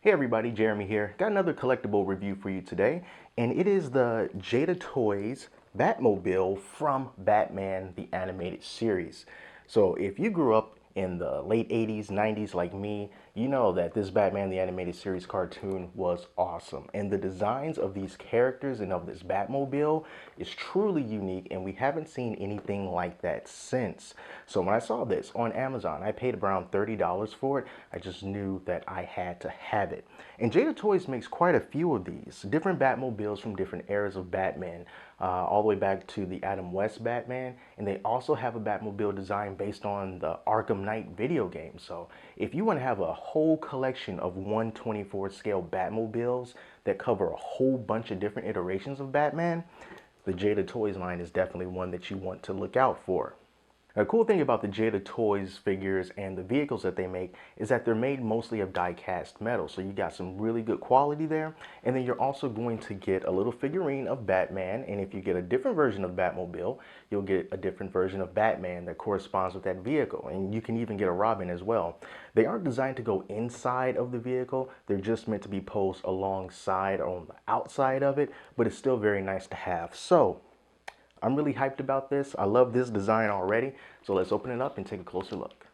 Hey everybody, Jeremy here. Got another collectible review for you today, and it is the Jada Toys Batmobile from Batman the Animated Series. So if you grew up in the late 80s, 90s like me, you know that this Batman the Animated Series cartoon was awesome. And the designs of these characters and of this Batmobile is truly unique, and we haven't seen anything like that since. So when I saw this on Amazon, I paid around $30 for it. I just knew that I had to have it. And Jada Toys makes quite a few of these, different Batmobiles from different eras of Batman, all the way back to the Adam West Batman. And they also have a Batmobile design based on the Arkham Knight video game. So if you want to have a whole collection of 1/24 scale Batmobiles that cover a whole bunch of different iterations of Batman, the Jada Toys line is definitely one that you want to look out for. A cool thing about the Jada Toys figures and the vehicles that they make is that they're made mostly of die-cast metal. So you got some really good quality there. And then you're also going to get a little figurine of Batman. And if you get a different version of Batmobile, you'll get a different version of Batman that corresponds with that vehicle. And you can even get a Robin as well. They aren't designed to go inside of the vehicle. They're just meant to be posed alongside or on the outside of it. But it's still very nice to have. So I'm really hyped about this. I love this design already. So let's open it up and take a closer look.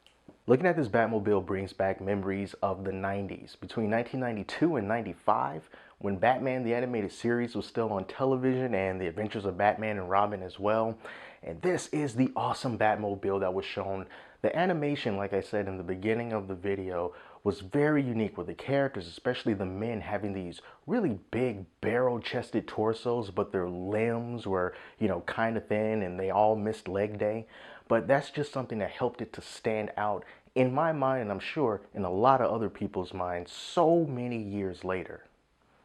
Looking at this Batmobile brings back memories of the 90s. Between 1992 and 95, when Batman the Animated Series was still on television and the Adventures of Batman and Robin as well. And this is the awesome Batmobile that was shown. The animation, like I said in the beginning of the video, was very unique with the characters, especially the men having these really big barrel-chested torsos, but their limbs were, kind of thin and they all missed leg day. But that's just something that helped it to stand out in my mind, and I'm sure in a lot of other people's minds so many years later.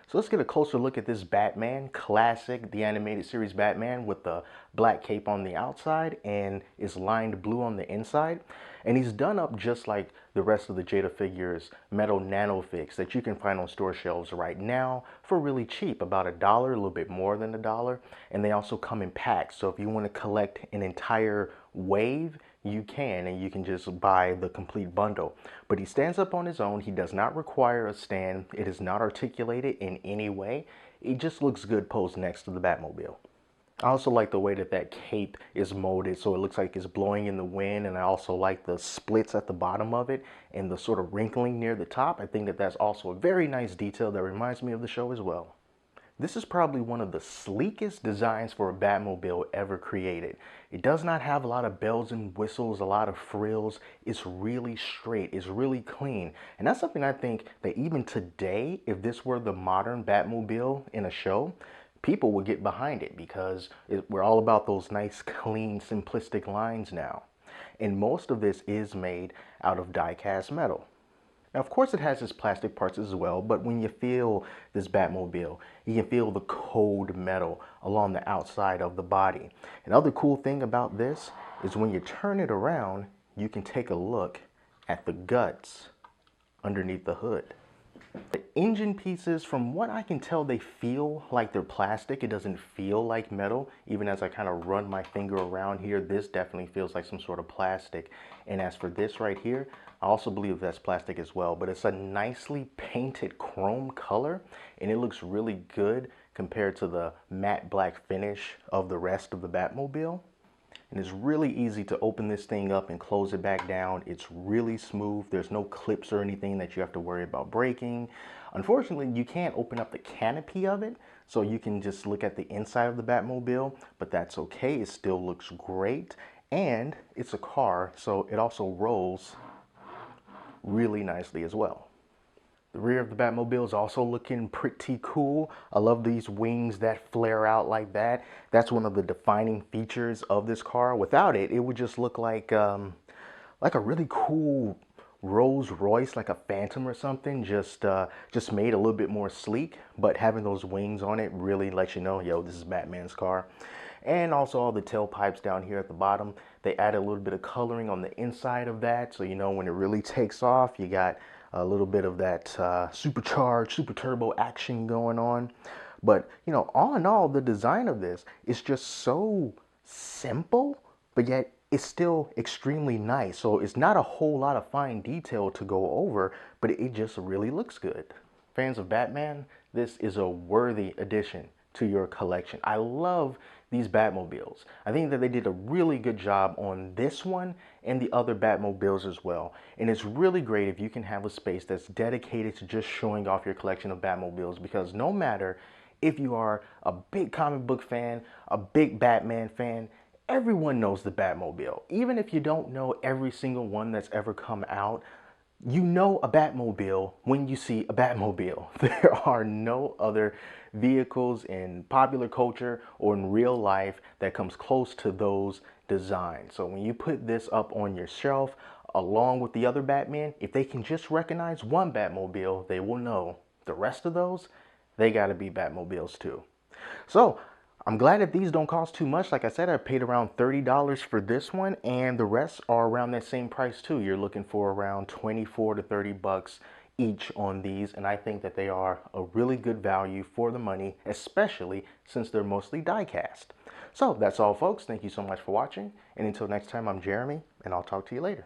So let's get a closer look at this Batman, classic, the animated series Batman with the black cape on the outside and is lined blue on the inside. And he's done up just like the rest of the Jada figures metal nanofigs that you can find on store shelves right now for really cheap, about $1, a little bit more than $1. And they also come in packs. So if you want to collect an entire wave, you can, and you can just buy the complete bundle. But he stands up on his own. He does not require a stand. It is not articulated in any way. It just looks good posed next to the Batmobile. I also like the way that cape is molded, so it looks like it's blowing in the wind, and I also like the splits at the bottom of it and the sort of wrinkling near the top. I think that that's also a very nice detail that reminds me of the show as well. This is probably one of the sleekest designs for a Batmobile ever created. It does not have a lot of bells and whistles, a lot of frills. It's really straight, it's really clean. And that's something I think that even today, if this were the modern Batmobile in a show, people would get behind it because we're all about those nice, clean, simplistic lines now. And most of this is made out of die-cast metal. Now, of course, it has its plastic parts as well, but when you feel this Batmobile, you can feel the cold metal along the outside of the body. Another cool thing about this is when you turn it around, you can take a look at the guts underneath the hood. The engine pieces, from what I can tell, they feel like they're plastic. It doesn't feel like metal. Even as I kind of run my finger around here, this definitely feels like some sort of plastic. And as for this right here, I also believe that's plastic as well, but it's a nicely painted chrome color, and it looks really good compared to the matte black finish of the rest of the Batmobile. And it's really easy to open this thing up and close it back down. It's really smooth. There's no clips or anything that you have to worry about breaking. Unfortunately, you can't open up the canopy of it, so you can just look at the inside of the Batmobile, but that's okay. It still looks great, and it's a car, so it also rolls really nicely as well. The rear of the Batmobile is also looking pretty cool. I love these wings that flare out like that. That's one of the defining features of this car. Without it, it would just look like a really cool Rolls Royce, like a Phantom or something, just made a little bit more sleek. But having those wings on it really lets you know, yo, this is Batman's car. And also all the tailpipes down here at the bottom, they added a little bit of coloring on the inside of that. So, when it really takes off, you got a little bit of that supercharged, super turbo action going on. But, all in all, the design of this is just so simple, but yet it's still extremely nice. So it's not a whole lot of fine detail to go over, but it just really looks good. fans of Batman, this is a worthy addition to your collection. I love these Batmobiles. I think that they did a really good job on this one and the other Batmobiles as well. And it's really great if you can have a space that's dedicated to just showing off your collection of Batmobiles, because no matter if you are a big comic book fan, a big Batman fan, everyone knows the Batmobile. Even if you don't know every single one that's ever come out, you know a Batmobile when you see a Batmobile. There are no other vehicles in popular culture or in real life that comes close to those designs. So when you put this up on your shelf along with the other Batman, if they can just recognize one Batmobile, they will know the rest of those, they gotta be Batmobiles too. So I'm glad that these don't cost too much. Like I said, I paid around $30 for this one, and the rest are around that same price too. You're looking for around 24 to 30 bucks each on these, and I think that they are a really good value for the money, especially since they're mostly die cast. So that's all, folks. Thank you so much for watching, and until next time, I'm Jeremy, and I'll talk to you later.